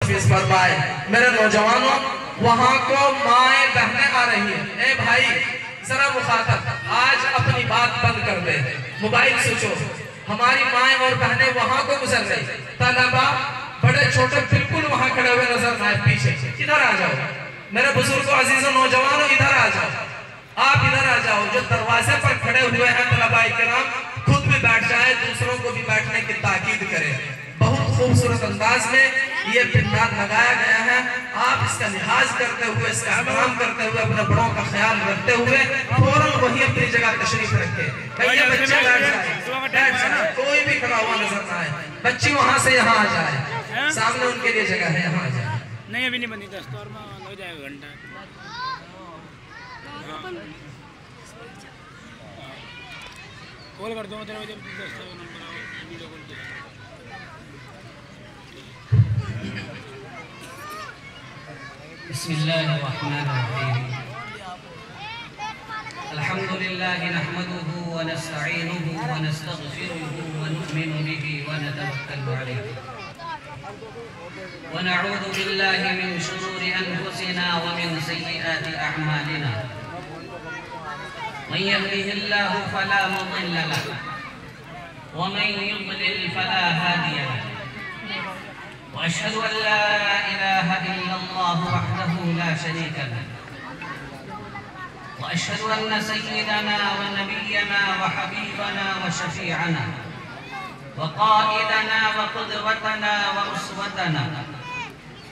فرمائے میرے نوجوانوں وہاں کو مائیں بہنیں آ رہی ہیں. اے بھائی ذرا مخاطب آج اپنی بات بند کر دے, موبائل سوچو. ہماری مائیں اور بہنیں وہاں کو گزر رہی, طلبہ بڑے چھوٹے بالکل وہاں کھڑے ہوئے نظر آئے پیچھے. ادھر آ جاؤ میرے بزرگوں عزیزوں نوجوانوں, ادھر آ جاؤ, آپ ادھر آ جاؤ. جو دروازے پر کھڑے ہوئے ہیں طلبہ کرام خود بھی بیٹھ جائے, دوسروں کو بھی بیٹھنے کی تاکید کرے. بہت خوبصورت انداز میں یہ پنڈال لگایا گیا ہے. آپ اس کا لحاظ کرتے ہوئے, اس کا احترام کرتے ہوئے, اپنے بڑوں کا خیال رکھتے ہوئے فوراً وہی اپنی جگہ تشریف رکھے. بھئی بچے بیٹھ جائیں, کوئی بھی کھڑا ہوا نظر نہ آئے. بچی وہاں سے یہاں آ جائے, سامنے ان کے لیے جگہ ہے, یہاں آ جائے. نہیں ابھی نہیں بنی, 10 تو اور ہو جائے گا گھنٹہ. کال کر دو مطلب جب 10 نمبر ویڈیو کال دے. بسم الله الرحمن الرحيم. الحمد لله نحمده ونستعينه ونستغفره ونؤمن به ونتوكل عليه ونعوذ بالله من شرور أنفسنا ومن سيئات أعمالنا. من يهده الله فلا مضل له ومن يضلل فلا هادي له. وأشهد أن لا إله إلا الله وحده لا شريك له. وأشهد أن سيدنا ونبينا وحبيبنا وشفيعنا وقائدنا وقدوتنا وأسوتنا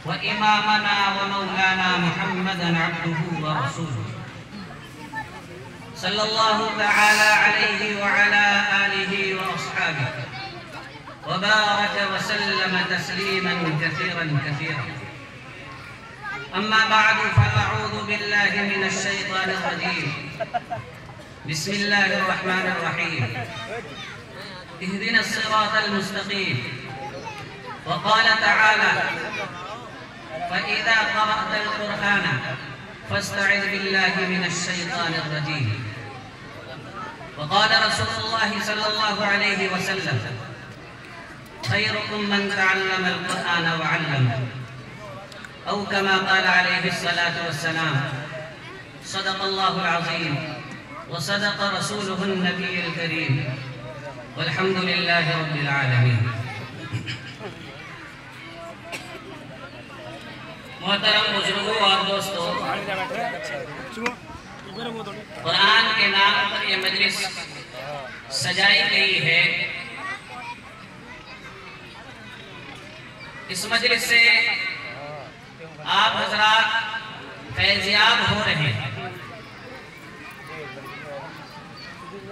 وإمامنا ومولانا محمدا عبده ورسوله صلى الله تعالى عليه وعلى آله وأصحابه وبارك وسلم تسليما كثيرا كثيرا. أما بعد فأعوذ بالله من الشيطان الرجيم. بسم الله الرحمن الرحيم. اهدنا الصراط المستقيم. وقال تعالى فإذا قرأت القرآن فاستعذ بالله من الشيطان الرجيم. وقال رسول الله صلى الله عليه وسلم خيركم من تعلم القرآن وعلمه أو كما قال عليه الصلاة والسلام. صدق الله العظيم وصدق رسوله النبي الكريم والحمد لله رب العالمين. محترم بزرگوں اور دوستوں, قرآن کے نام پر یہ مجلس سجائی گئی ہے. اس مجلس سے آپ حضرات فیضیاب ہو رہے ہیں.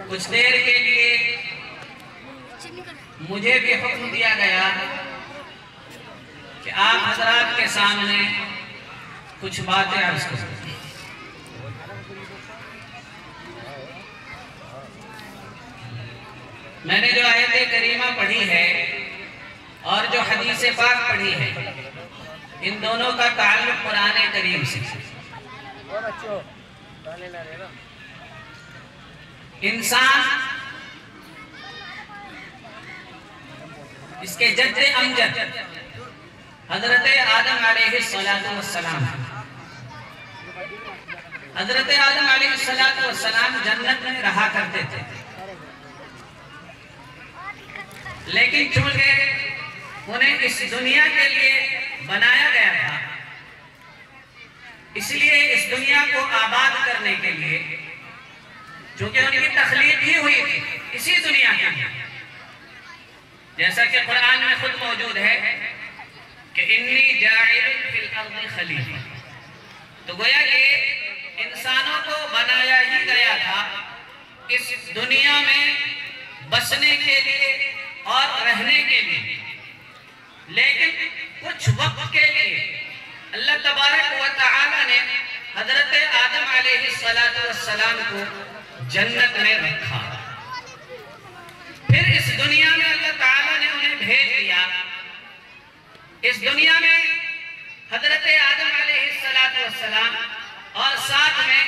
کچھ دیر کے لیے مجھے بھی حکم دیا گیا کہ آپ حضرات کے سامنے کچھ باتیں عرض کریں. میں نے جو آیت کریمہ پڑھی ہے اور جو حدیث پاک پڑھی ہے, ان دونوں کا تعلق قرآن کریم سے. انسان اس کے جد امجد حضرت آدم علیہ السلام, حضرت آدم علیہ السلام جنت میں رہا کرتے تھے. لیکن چونکہ انہیں اس دنیا کے لیے بنایا گیا تھا, اس لیے اس دنیا کو آباد کرنے کے لیے, چونکہ ان کی تخلیق ہی ہوئی تھی اسی دنیا کے لیے, جیسا کہ قرآن میں خود موجود ہے کہ انی جاعل فی الارض خلیفہ. تو گویا کہ انسانوں کو بنایا ہی گیا تھا اس دنیا میں بسنے کے لیے اور رہنے کے لیے. لیکن کچھ وقت کے لیے اللہ تبارک و تعالی نے حضرت آدم علیہ السلام کو جنت میں رکھا. پھر اس دنیا میں اللہ تعالی نے انہیں بھیج دیا. اس دنیا میں حضرت آدم علیہ السلام اور ساتھ میں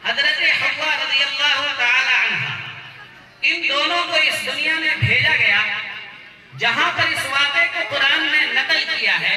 حضرت حوا رضی اللہ تعالی عنہ, ان دونوں کو اس دنیا میں بھیجا گیا, جہاں پر اس واقعے کو قرآن نے نقل کیا ہے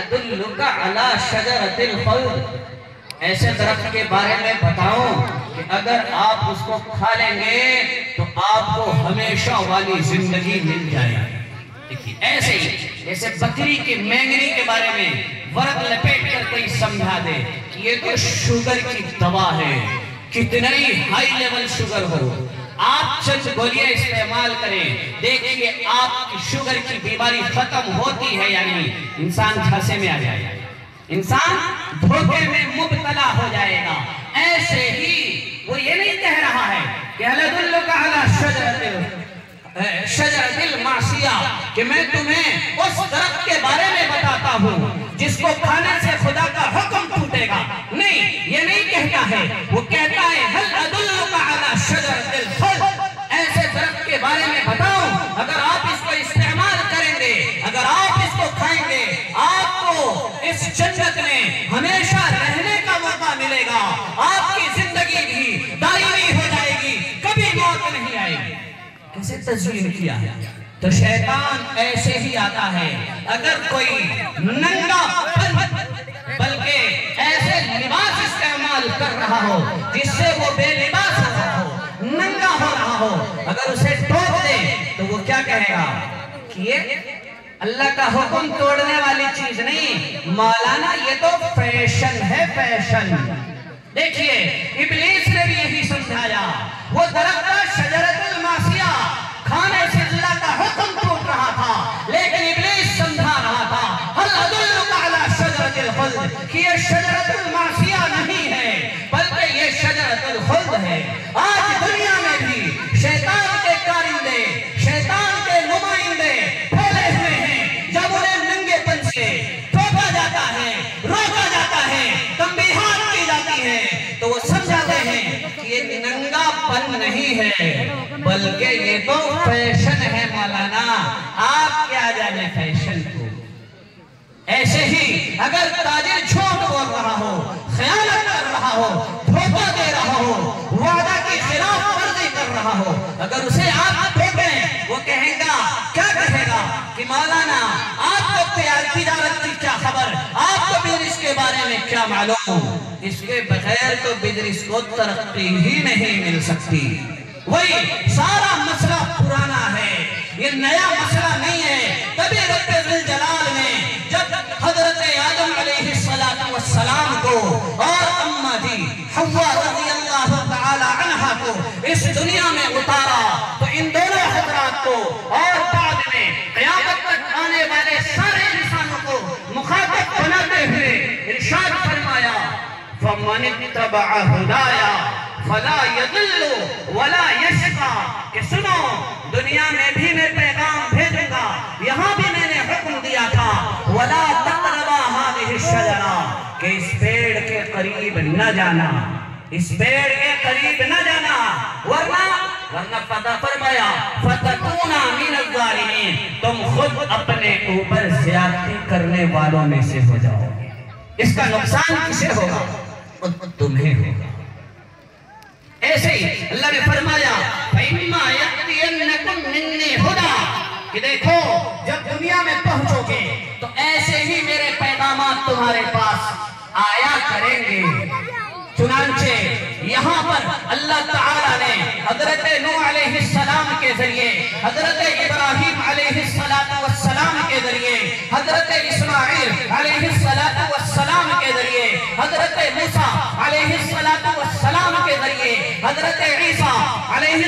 ادلک علی شجرۃ الخلد، ایسے درخت کے بارے میں بتاؤں کہ اگر آپ اس کو کھا لیں گے تو آپ کو ہمیشہ والی زندگی مل جائے گی۔ دیکھیے ایسے ہی جیسے بکری کی مینگنی کے بارے میں ورق لپیٹ کر کوئی سمجھا دے کہ یہ تو شوگر کی دوا ہے، کتنا ہی ہائی لیول شوگر ہو، آپ چند گولیاں استعمال کریں، دیکھیے آپ کی شوگر کی بیماری ختم ہوتی ہے یا نہیں۔ انسان جھانسے میں آ جائے گا، انسان دھوکے میں مبتلا ہو جائے گا۔ ایسے ہی وہ یہ نہیں کہہ رہا ہے کہ هل ادلک علی شجرۃ المعصیہ، کہ میں تمہیں اس درخت کے بارے میں بتاتا ہوں جس کو کھانے سے خدا کا حکم ٹوٹے گا۔ نہیں، یہ نہیں کہتا ہے، وہ کہتا ہے هل ادلک علی شجرۃ الخلد، ایسے درخت کے بارے میں بتاؤں اگر آپ اس کو استعمال کریں گے، اگر آپ اس کو کھائیں گے، آپ کو اس جنت میں ہمیشہ رہنے کا موقع ملے گا، آپ کی زندگی بھی دائمی ہو جائے گی، کبھی موت نہیں آئے گی۔ کیسے تزوین کیا ہے؟ تو شیطان ایسے ہی آتا ہے، اگر کوئی ننگا بلکہ ایسے لباس استعمال کر رہا ہو جس سے وہ بے لباس ہو رہا ہو، ننگا ہو رہا ہو، اگر اسے ٹوک دے تو وہ کیا کہے گا کہ یہ اللہ کا حکم توڑنے والی چیز نہیں مولانا، یہ تو فیشن ہے، فیشن۔ دیکھیے ابلیس نے بھی یہی سمجھایا، وہ درخت شجرۃ المعصیہ کھانے سے اللہ کا حکم ٹوٹ رہا تھا، لیکن ابلیس سمجھا رہا تھا هل ادلک علی شجرۃ الخلد، کہ یہ شجرۃ المعصیہ نہیں ہے بلکہ یہ شجرۃ الخلد ہے۔ آج دنیا میں بھی شیطان کے کارندے، شیطان کے نمائندے پھیلے ہوئے ہیں، جب انہیں ننگے پن سے ٹوکا جاتا ہے، روکا جاتا ہے، تنبیہات کی جاتی ہے تو وہ سمجھاتے ہیں کہ یہ ننگا پن نہیں ہے بلکہ یہ تو فیشن ہے۔ مولانا آپ کیا جانے فیشن کو۔ ایسے ہی اگر تاجر جھوٹ بول رہا ہو، خیانت کر رہا ہو، دھوکہ دے رہا ہو، وعدہ کی خلاف ورزی کر رہا ہو، اگر اسے آپ ٹھوکیں وہ کہے گا، کیا کہے گا کہ مولانا آپ کو تجارت کی کیا خبر، آپ کو بزنس کے بارے میں کیا معلوم، اس کے بغیر تو بزنس کو ترقی ہی نہیں مل سکتی۔ وہی سارا مسئلہ پرانا ہے، یہ نیا مسئلہ نہیں ہے۔ تبھی رب ذوالجلال نے جب حضرت آدم علیہ السلام کو اور اماں جی حوا رضی اللہ تعالی عنہا کو اس دنیا میں اتارا تو ان دونوں حضرات کو اور بعد میں قیامت تک آنے والے سارے انسانوں کو مخاطب بناتے ہوئے ارشاد فرمایا فَمَنِ اتَّبَعَ هُدَايَا فَلَا يَضِلُّ وَلَا يَشْقَى، کہ سنو دنیا میں بھی میں پیغام بھیجوں گا، یہاں بھی میں نے حکم دیا تھا وَلَا تَقْرَبَا هَذِهِ الشَّجَرَةَ، کہ اس پیڑ کے قریب نہ جانا، اس پیڑ کے قریب نہ جانا، ورنہ پتہ فرمایا فَتَكُونَ مِنَ الظَّالِمِينَ، تم خود اپنے اوپر زیادتی کرنے والوں میں سے ہو جاؤ گے۔ اس کا نقصان کسے ہوگا؟ تمہیں ہوگا۔ ایسے ہی اللہ نے فرمایا فَإِمَّا يَأْتِيَنَّكُم مِّنِّي هُدًى، کہ دیکھو جب دنیا میں پہنچو گے تو ایسے ہی میرے پیغامات تمہارے پاس آیا کریں گے۔ چنانچہ یہاں پر اللہ تعالیٰ نے حضرت نوح علیہ السلام کے ذریعے، حضرت ابراہیم علیہ السلام کے ذریعے، حضرت اسماعیل علیہ السلام کے ذریعے، حضرت موسیٰ علیہ السلام کے ذریعے، حضرت عیسیٰ علیہ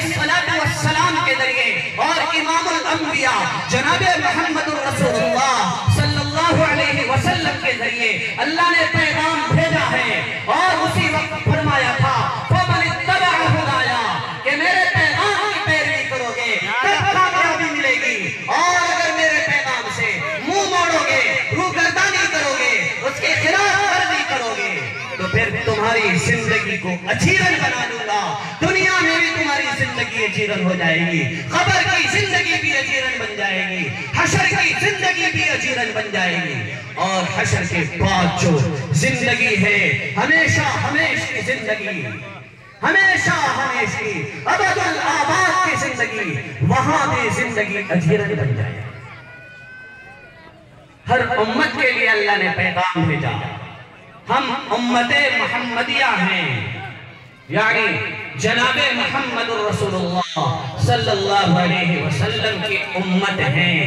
السلام کے ذریعے اور امام الانبیاء جناب محمد رسول اللہ صلی اللہ علیہ وسلم کے ذریعے اللہ نے پیغام بھیجا ہے، اور اسی وقت فرمایا تھا فَمَنِ اتَّبَعَ هُدَايَا، کہ میرے پیغام کی پیروی کرو گے تب کامیابی ملے گی، اور اگر میرے پیغام سے منہ موڑو گے، روگردانی کرو گے، اس کے خلاف ورزی کرو گے تو پھر تمہاری زندگی کو اجیرن بنا دوں گا، دنیا میں بھی تمہاری زندگی اجیرن ہو جائے گی، قبر کی زندگی بھی اجیرن بن جائے گی، حشر کی زندگی بھی اجیرن بن جائے گی، اور حشر کے بعد جو زندگی ہے ہمیشہ ہمیش کی زندگی، ہمیشہ ہمیش کی ابد الآباد کی زندگی، وہاں بھی زندگی اجیرن بن جائے گی۔ ہر امت کے لیے اللہ نے پیغام بھیجا. ہم امت محمدیہ ہیں، یعنی جناب محمد رسول اللہ صلی اللہ علیہ وسلم کی امت ہیں.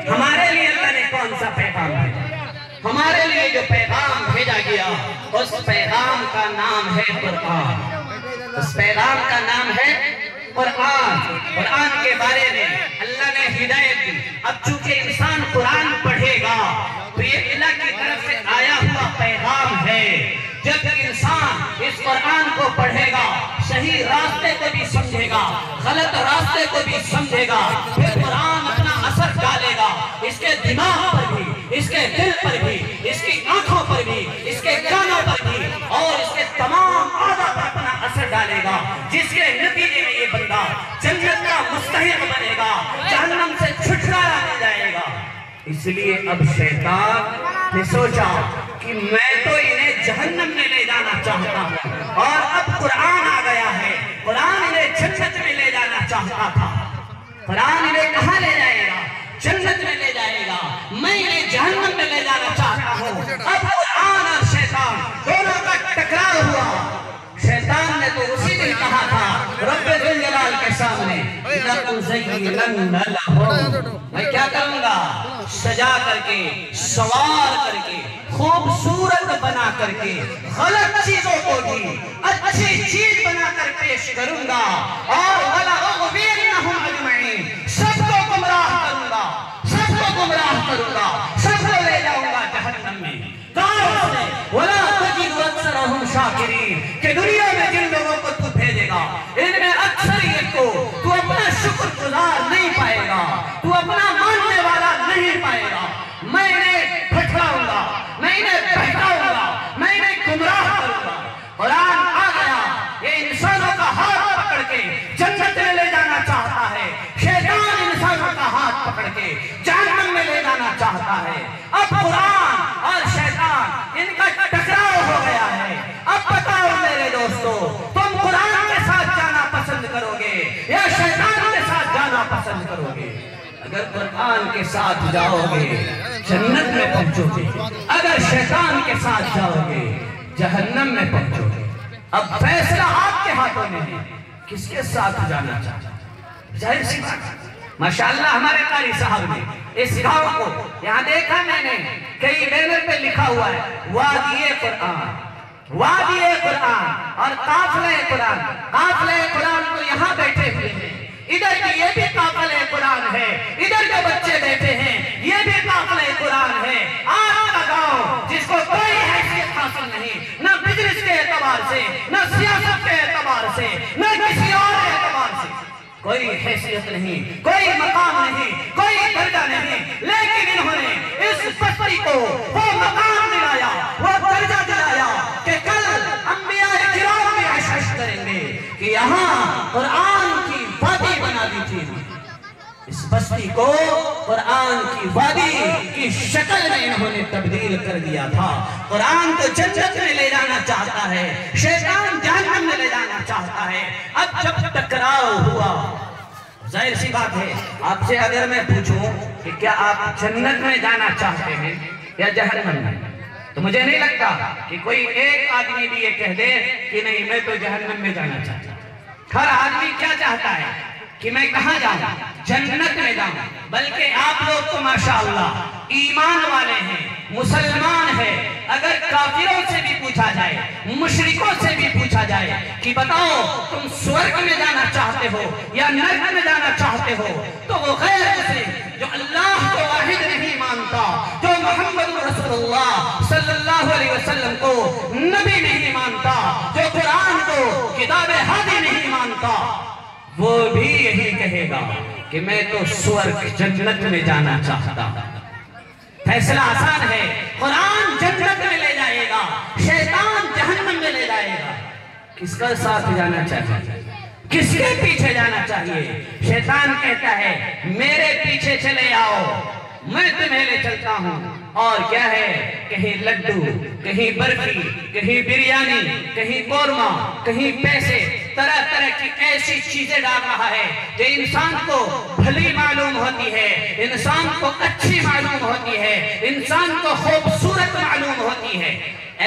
ہمارے لیے اللہ نے کون سا پیغام بھیجا؟ ہمارے لیے جو پیغام بھیجا گیا اس پیغام کا نام ہے قرآن. اس پیغام کا نام ہے قرآن. قرآن کے بارے میں اللہ نے ہدایت دی. اب چونکہ انسان قرآن پڑھے گا تو یہ اللہ کی طرف سے آیا ہوا پیغام ہے. جب انسان اس قرآن کو پڑھے گا صحیح راستے کو بھی سمجھے گا، غلط راستے کو بھی سمجھے گا، پھر قرآن اپنا اثر ڈالے گا اس کے دماغ پر بھی، اس کے دل پر بھی، اس کی آنکھوں پر بھی، اس کے کانوں پر بھی اور اس کے تمام اعضاء پر اپنا اثر ڈالے گا، جس کے نتیجے میں یہ بندہ جنت کا مستحق بنے گا، جہنم سے چھٹکارا مل جائے گا. اس لیے اب شیطان نے سوچا کہ میں تو انہیں جہنم میں لے جانا چاہتا ہوں اور اب قرآن آ گیا ہے. قرآن انہیں جنت میں لے جانا چاہتا تھا. قرآن انہیں کہاں لے جائے گا؟ جنت میں لے جائے گا. میں انہیں جہنم میں لے جانا چاہتا ہوں. اب قرآن اور شیطان دونوں کا ٹکراؤ ہوا. شیطان نے تو اسی دن کہا تھا رب ذوالجلال کے سامنے لَأُزَيِّنَنَّ لَهُمْ، میں کیا کروں گا؟ سجا کر کے، سوار کر کے، خوبصورت بنا کر کے، غلط چیزوں کو بھی اچھی چیز بنا کر پیش کروں گا اور وَلَأُغْوِيَنَّهُمْ أَجْمَعِينَ، سب کو گمراہ کروں گا، سب کو گمراہ کروں گا، سب کو لے جاؤں گا جہنم میں. وَلَا تَجِدُ أَكْثَرَهُمْ شَاكِرِينَ، کہ دنیا میں جن لوگوں کو تو بھیجے گا ان میں اکثریت کو تو اپنا شکر گزار نہیں پائے گا، تو اپنا ماننے والا نہیں پائے گا. میں انہیں پھٹلاؤں گا، میں انہیں بہکاؤں گا، میں انہیں گمراہ کروں گا. قرآن آ گیا، یہ انسانوں کا ہاتھ پکڑ کے جنت میں لے جانا چاہتا ہے. شیطان انسانوں کا ہاتھ پکڑ کے جہنم میں لے جانا چاہتا ہے. اب قرآن اور شیطان ان کا ٹکراؤ ہو گیا ہے. اب بتاؤ میرے دوستو، تم قرآن کے ساتھ جانا پسند کرو گے یا شیطان کے ساتھ جانا پسند کرو گے؟ اگر قرآن کے ساتھ جاؤ گے جنت میں پہنچو گے، اگر شیطان کے ساتھ جاؤ گے جہنم میں پہنچو گے. اب فیصلہ آپ کے ہاتھوں میں ہے، کس کے ساتھ جانا چاہتا. ظاہر سی بات، ماشاءاللہ ہمارے قاری صاحب نے اس گاؤں کو یہاں دیکھا میں نے کئی بینر پہ لکھا ہوا ہے وادی قرآن، وادی قرآن اور قافلہ قرآن. قافلہ قرآن کو یہاں بیٹھے ہوئے ہیں، ادھر کی یہ بھی قافلہ قرآن ہے، ادھر جو بچے بیٹھے ہیں یہ بھی قافلہ قرآن ہے. آپ کا گاؤں جس کو کوئی حیثیت حاصل نہیں، نہ بزنس کے اعتبار سے، نہ سیاست کے اعتبار سے، نہ کسی اور اعتبار سے، کوئی حیثیت نہیں، کوئی مقام نہیں، کوئی درجہ نہیں، لیکن انہوں نے اس بستی کو وہ مقام دلایا، وہ درجہ دلایا کہ کل انبیاء کرام بھی عشش کریں گے کہ یہاں قرآن کی وادی بنا دی تھی. اس بستی کو قرآن کی وادی کی شکل میں انہوں نے تبدیل کر دیا تھا. قرآن کو جنت میں لے جانا چاہتا ہے، شیطان جہنم میں لے جانا چاہتا ہے. اب جب ٹکراؤ ہوا، ظاہر سی بات ہے آپ سے اگر میں پوچھوں کہ کیا آپ جنت میں جانا چاہتے ہیں یا جہنم میں، تو مجھے نہیں لگتا کہ کوئی ایک آدمی بھی یہ کہہ دے کہ نہیں میں تو جہنم میں جانا چاہتا. ہر آدمی کیا چاہتا ہے کہ میں کہاں جاؤں؟ جنت میں جاؤں. بلکہ آپ لوگ تو ماشاءاللہ ایمان والے ہیں، مسلمان ہیں. اگر کافروں سے بھی پوچھا جائے، مشرکوں سے بھی پوچھا جائے کہ بتاؤ تم سورگ میں جانا چاہتے ہو یا نرک میں جانا چاہتے ہو، تو وہ غیر مسلم جو اللہ کو واحد نہیں مانتا، جو محمد رسول اللہ صلی اللہ علیہ وسلم کو نبی نہیں مانتا، جو قرآن کو کتاب ہادی نہیں مانتا، وہ بھی یہی کہے گا کہ میں تو سورگ جنت میں جانا چاہتا ہوں. فیصلہ آسان ہے، قرآن جنت میں لے جائے گا، شیطان جہنم میں لے جائے گا. کس کا ساتھ جانا چاہیے؟ کس کے پیچھے جانا چاہیے؟ شیطان کہتا ہے میرے پیچھے چلے آؤ، میں تمہیں لے چلتا ہوں. اور کیا ہے، کہیں لڈو، کہیں برفی، کہیں بریانی، کہیں قورمہ، کہیں پیسے، طرح طرح کی ایسی چیزیں ڈال رہا ہے جو انسان کو بھلی معلوم ہوتی ہے، انسان کو اچھی معلوم ہوتی ہے، انسان کو خوبصورت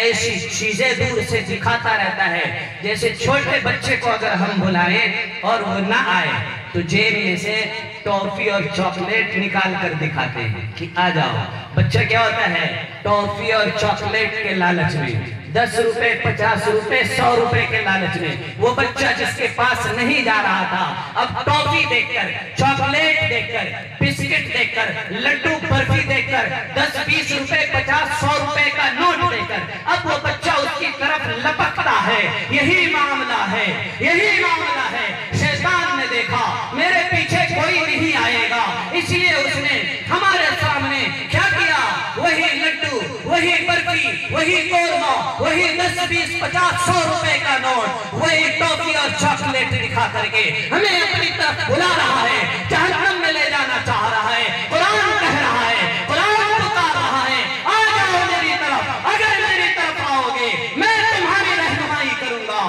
ایسی چیزیں دور سے دکھاتا رہتا ہے جیسے چھوٹے بچے کو اگر ہم بلائیں اور وہ نہ آئے تو جیب میں سے ٹافی اور چاکلیٹ نکال کر دکھاتے ہیں کہ آ جاؤ. بچہ کیا ہوتا ہے؟ ٹافی اور چاکلیٹ کے لالچ میں، 10 روپے 50 روپے 100 روپے کے لالچ میں وہ بچہ جس کے پاس نہیں جا رہا تھا اب ٹافی دیکھ کر، چاکلیٹ دیکھ کر، بسکٹ دیکھ کر، لڈو برفی دیکھ کر، 10 20 روپے 50 100 روپے کا نوٹ دیکھ کر اب وہ بچہ اس کی طرف لپکتا ہے. یہی معاملہ ہے، یہی معاملہ ہے. شیطان نے دیکھا میرے پیچھے کوئی نہیں آئے گا، اس لیے اس نے ہمارے سامنے کیا کیا؟ وہی لڈو، وہی برفی، وہی قورمہ، وہی 10 20 50 100 روپے کا نوٹ، وہی ٹافی اور چاکلیٹ دکھا کر کے ہمیں اپنی طرف بلا رہا ہے، جہنم میں لے جانا چاہ رہا ہے. قرآن کہہ رہا ہے، قرآن بتا رہا ہے آ جاؤ میری طرف، اگر میری طرف آؤ گے میں تمہاری رہنمائی کروں گا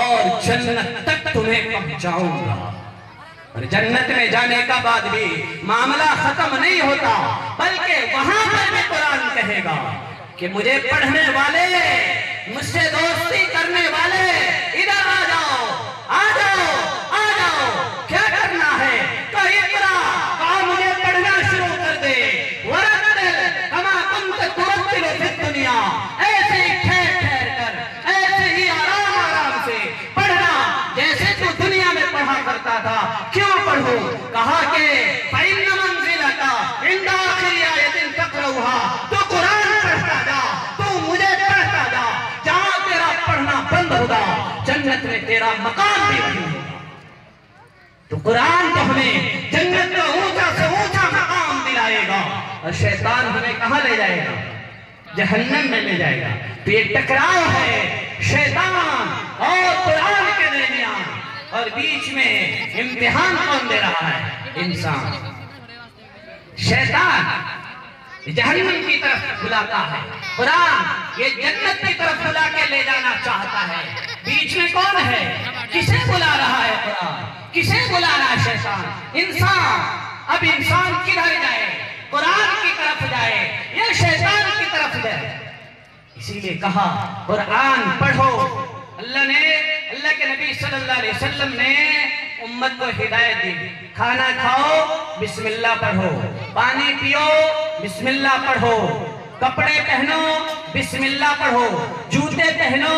اور جنت تک تمہیں پہنچاؤں گا. اور جنت میں جانے کا بعد بھی معاملہ ختم نہیں ہوتا، بلکہ وہاں پر بھی قرآن کہے گا کہ مجھے پڑھنے والے، مجھ سے دوستی کرنے والے ادھر آ جاؤ، آ جاؤ، آ جاؤ. کیا کرنا ہے؟ تو اقرا، کہا مجھے پڑھنا شروع کر دے. ورتل کما کنت ترتل فی الدنیا، ایسے ہی ٹھہر ٹھہر کر، ایسے ہی آرام آرام سے پڑھنا جیسے تو دنیا میں پڑھا کرتا تھا. کیوں پڑھو؟ کہا کہ فَإِنَّ مَنزِلَكَ عِنْدَ آخِرِ آیَةٍ تَقْرَؤُهَا. تو قرآن پڑھتا جا، تو مجھے پڑھتا جا، جہاں تیرا پڑھنا بند ہوگا جنت میں تیرا مقام بھی وہی ہوگا. تو قرآن تو ہمیں جنت میں اونچا سے اونچا مقام دلائے گا اور شیطان ہمیں کہاں لے جائے گا؟ جہنم میں لے جائے گا. تو یہ ٹکراؤ ہے شیطان اور قرآن کے درمیان، اور بیچ میں امتحان کون دے رہا ہے؟ انسان. شیطان جہنم کی طرف بلاتا ہے، قرآن یہ جنت کی طرف بلا کے لے جانا چاہتا ہے. بیچ میں کون ہے؟ کسے بلا رہا ہے قرآن؟ کسے بلا رہا ہے شیطان؟ انسان. اب انسان کدھر جائے؟ قرآن کی طرف جائے یا شیطان کی طرف جائے؟ اسی لیے کہا قرآن پڑھو. اللہ کے نبی صلی اللہ علیہ وسلم نے امت کو ہدایت دی. کھانا کھاؤ بسم اللہ پڑھو، پانی پیو بسم اللہ پڑھو، کپڑے پہنو بسم اللہ پڑھو، جوتے پہنو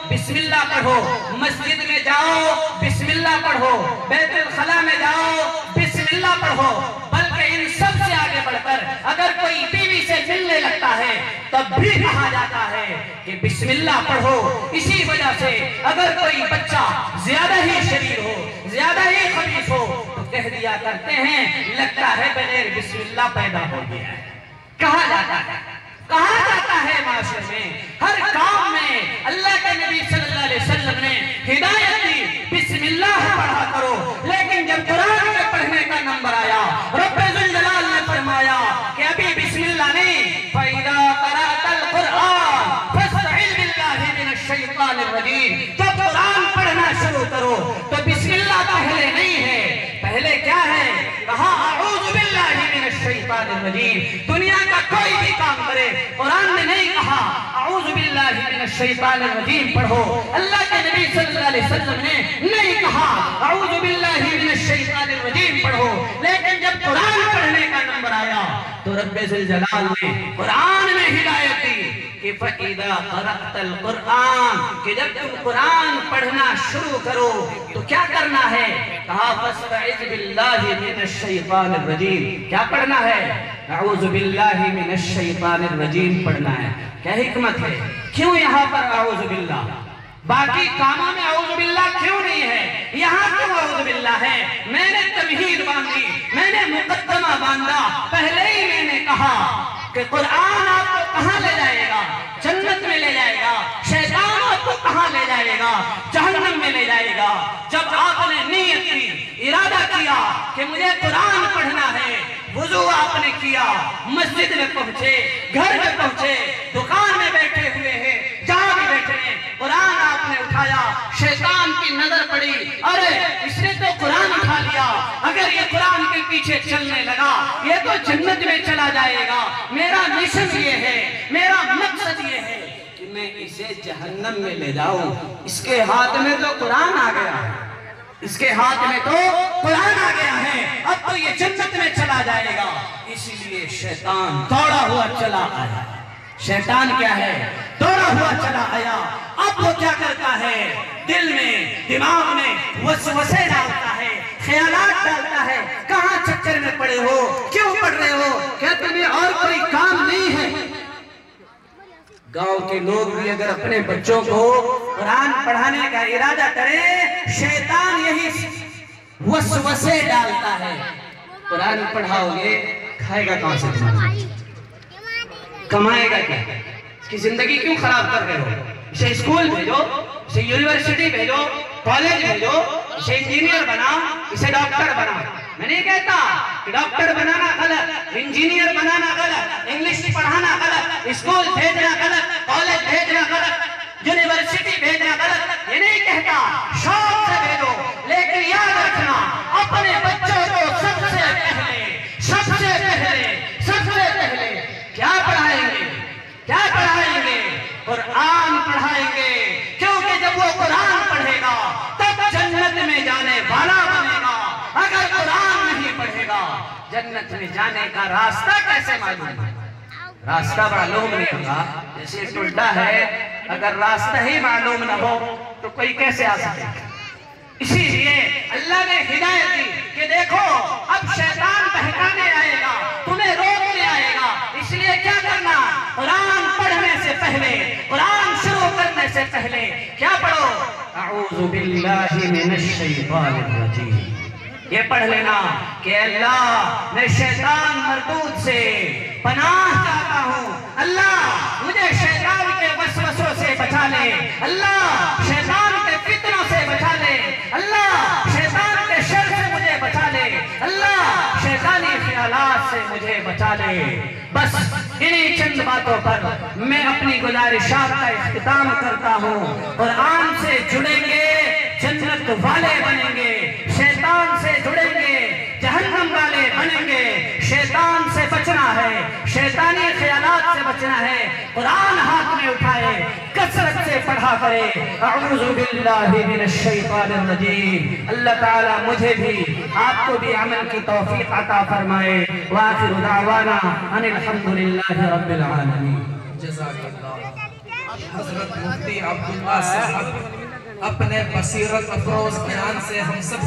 بسم اللہ پڑھو، مسجد میں جاؤ بسم اللہ پڑھو، بیت الخلا میں جاؤ بسم اللہ پڑھو. بلکہ ان سب سے آگے بڑھ کر اگر کوئی بیوی سے ملنے لگتا ہے تب بھی کہا جاتا ہے کہ بسم اللہ پڑھو. اسی وجہ سے اگر کوئی بچہ زیادہ ہی شریر ہو، زیادہ ہی خبیث ہو تو کہہ دیا کرتے ہیں لگتا ہے بغیر بسم اللہ پیدا ہو گیا ہے. کہا جاتا ہے، کہا جاتا ہے معاشرے میں، ہر کام میں اللہ کے نبی صلی اللہ علیہ وسلم نے ہدایت دی بسم اللہ پڑھا کرو. لیکن جب قرآن کے پڑھنے کا نمبر آیا رب ذوالجلال نے فرمایا کہ ابھی بسم اللہ نہیں، فَإِذَا قَرَأْتَ الْقُرْآنَ فَاسْتَعِذْ بِاللَّهِ مِنَ الشَّيْطَانِ الرَّجِيمِ. جب قرآن پڑھنا شروع کرو تو بسم اللہ پہلے نہیں ہے، پہلے کیا ہے؟ کہا اعوذ باللہ من الشیطان الرجیم. دنیا کا کوئی بھی کام کرے قرآن نے نہیں کہا اعوذ باللہ من الشیطان الرجیم پڑھو. اللہ کے نبی صلی اللہ علیہ وسلم نے نہیں کہا اعوذ باللہ من الشیطان الرجیم پڑھو. لیکن جب قرآن پڑھنے کا نمبر آیا تو رب ذوالجلال نے قرآن میں ہدایت دی کہ فَإِذَا قَرَأْتَ الْقُرْآنَ، کہ جب تم قرآن پڑھنا شروع کرو تو کیا کرنا ہے؟ کہا فَاسْتَعِذْ بِاللَّهِ مِنَ الشَّيْطَانِ الرَّجِيمِ. کیا پڑھنا ہے؟ اعوذ باللہ من الشیطان الرجیم پڑھنا ہے. کیا حکمت ہے؟ کیوں یہاں پر اعوذ باللہ؟ باقی کاموں میں اعوذ باللہ کیوں نہیں ہے؟ یہاں کیوں اعوذ باللہ ہے؟ میں نے تمہید باندھی، میں نے مقدمہ باندھا. پہلے ہی میں نے کہا کہ قرآن آپ کو کہاں لے جائے گا؟ جنت میں لے جائے گا. شیطان آپ کو کہاں لے جائے گا؟ جہنم میں لے جائے گا. جب آپ نے نیت کی، ارادہ کیا کہ مجھے قرآن پڑھنا ہے، وضو آپ نے کیا، مسجد میں پہنچے، گھر میں پہنچے، دکان میں بیٹھے ہوئے ہیں، جہاں بھی بیٹھے ہیں، قرآن آپ نے اٹھایا. شیطان کی نظر پڑی، ارے اس نے تو قرآن اٹھا لیا، اگر یہ قرآن کے پیچھے چلنے لگا یہ تو جنت میں چلا جائے گا. میرا مشن یہ ہے، میرا مقصد یہ ہے کہ میں اسے جہنم میں لے جاؤں. اس کے ہاتھ میں تو قرآن آ گیا ہے, اس کے ہاتھ میں تو قرآن آ گیا ہے, اب تو یہ جنت میں چلا جائے گا. اس لیے شیطان دوڑا ہوا چلا آیا. شیطان کیا ہے؟ دوڑا ہوا چلا آیا. اب وہ کیا کرتا ہے؟ دل میں, دماغ میں وسوسے ڈالتا ہے, خیالات ڈالتا ہے. کہاں چکر میں پڑے ہو, کیوں پڑھ رہے ہو, کیا تمہیں اور کوئی کام نہیں ہے؟ گاؤں کے لوگ بھی اگر اپنے بچوں کو قرآن پڑھانے کا ارادہ کریں, شیطان یہی وسوسے ڈالتا ہے. قرآن پڑھاؤ گے, کھائے گا کہاں سے تمہارا بچہ؟ کمائے گا کیا؟ اس کی زندگی کیوں خراب کر رہے ہو؟ اسے اسکول بھیجو, اسے یونیورسٹی بھیجو, کالج بھیجو, اسے انجینئر بنا, اسے ڈاکٹر بنا. میں نہیں کہتا کہ ڈاکٹر بنانا غلط, انجینئر بنانا غلط, انگلش پڑھانا غلط, اسکول بھیجنا غلط, کالج بھیجنا غلط, یونیورسٹی بھیجنا غلط, یہ نہیں کہتا. شوق سے بھیجو, لیکن یاد رکھنا اپنے بچوں کو سب سے پہلے کیا پڑھائیں گے؟ کیا پڑھائیں گے؟ قرآن پڑھائیں گے. کیونکہ جب وہ قرآن پڑھے گا تب جنت میں جانے والا بنے گا. اگر قرآن نہیں پڑھے گا جنت میں جانے کا راستہ کیسے معلوم ہے؟ راستہ معلوم نہیں ہوگا. جیسے ٹڈا ہے, اگر راستہ ہی معلوم نہ ہو تو کوئی کیسے آ سکے؟ اسی لیے اللہ نے ہدایت دی کہ دیکھو اب شیطان بہکانے آئے گا, تمہیں روکنے آئے گا. اس لیے کیا کرنا؟ قرآن پڑھنے سے پہلے, قرآن شروع کرنے سے پہلے کیا پڑھو؟ اعوذ باللہ من الشیطان الرجیم. یہ پڑھ لینا کہ اللہ میں شیطان مردود سے پناہ چاہتا ہوں. اللہ مجھے شیطان کے وسوسوں سے بچا لے. اللہ شیطان کے فتنوں سے بچا لے. اللہ شیطان کے شر سے مجھے بچا لے. اللہ شیطانی خیالات سے مجھے بچا لے. بس انہی چند باتوں پر میں اپنی گزارشات کا اختتام کرتا ہوں. قرآن سے جڑیں گے جنت والے بنیں گے, شیطان سے جڑیں گے جہنم والے بنیں گے. شیطان سے بچنا ہے, شیطانی خیالات سے بچنا ہے. قرآن ہاتھ میں اٹھائے, کثرت سے پڑھا کرے. اعوذ باللہ من الشیطان الرجیم. اللہ تعالیٰ مجھے بھی آپ کو بھی عمل کی توفیق عطا فرمائے. وآخر دعوانا ان الحمدللہ رب العالمین. جزاک اللہ. حضرت مفتی عبداللہ صاحب اپنے بصیرت افروز بیان سے ہم سب